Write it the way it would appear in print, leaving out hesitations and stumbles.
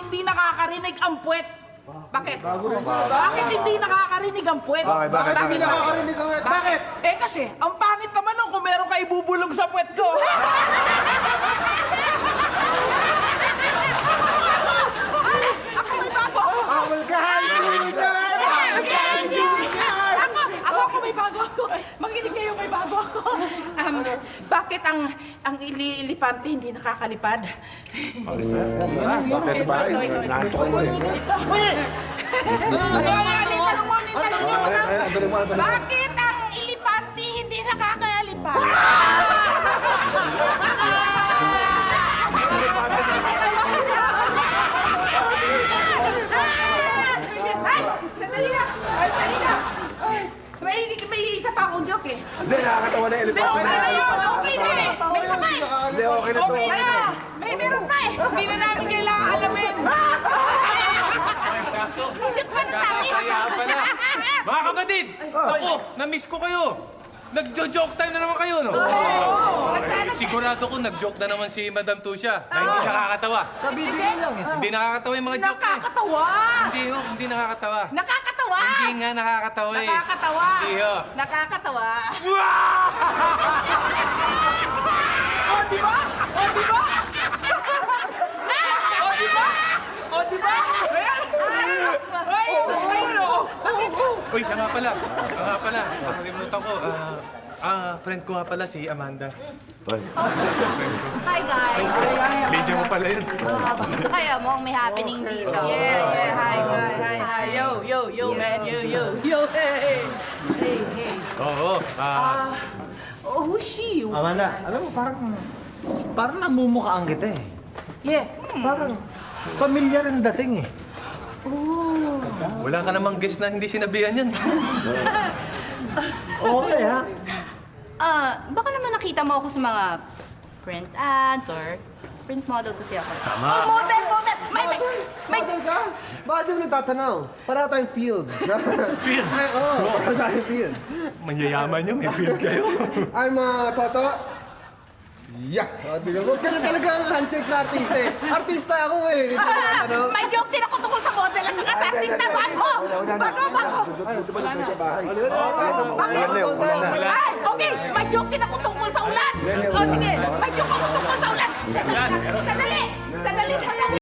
hindi nakakarinig ang puwet? Bakit? Bakit hindi nakakarinig ang puwet? Bakit hindi nakakarinig ang puwet? Bakit? Eh kasi, ang pangit naman nung kung meron ka ibubulong sa puwet ko. Ako may bago ako. Ako may bago ako. Makinig kayo, may bago ako. Bakit ang ilipante hindi nakakalipad? Bakit ba? Nanto mo eh. Bakit ang ilipante hindi nakakalipad? Ay! Sandali na! Ay, sandali na! May isa pa akong joke eh. Hindi, nakakatawa na yung Hindi, elefante. okay na yun! Okay na eh! May isa pa eh! Hindi, okay na to. Okay na! May meron pa eh! Hindi na namin kailangan alamin! Hindi pa na sa akin! Kaya pala. Mga kapatid! Ako, na-miss ko kayo. Nagjo-joke time na naman kayo, no? Sigurado ko nag-joke na naman si Madam Tusha na hindi nakakatawa. Kabibigyan lang eh. Hindi nakakatawa yung mga joke eh. Nakakatawa! Hindi nakakatawa. Nakakatawa! Hindi nga nakakatawa eh. Nakakatawa! Hindi ho. Nakakatawa! Oh, di ba? Oh, di ba? Oh, di ba? Oh, di ba? Uy, siya nga pala. Nakalimutan ko. Friend ko nga pala si Amanda. Hi guys! Leader mo pala yun. Basta kayo, mukhang may happening dito. Yeah. Hi. Yo, man. Yo, hey. Hey. Oo. Oh, who's she? Amanda, alam mo, parang namumukhaan kita eh. Yeah. Parang pamilyar ang dating eh. Wala ka namang guess na hindi sinabihan yan. Okay ha? Baka naman nakita mo ako sa mga print ads or print model kasi ako. Oh, model. May... Bakit ka? Bakit yung nagtatanong? Para tayong field. Field? Ay, oo. Para tayong field. Manyayaman yun, may field kayo. I'm Toto. Yeah! Huwag ka na talaga ang handshake na artista eh. Artista ako eh. Ito na ano. May joke din ako tungkol sa model at saka sa artista. Bago! Ay, okay. May joke din ako tungkol sa ulan. O sige, may joke ako tungkol sa ulan. Sandali.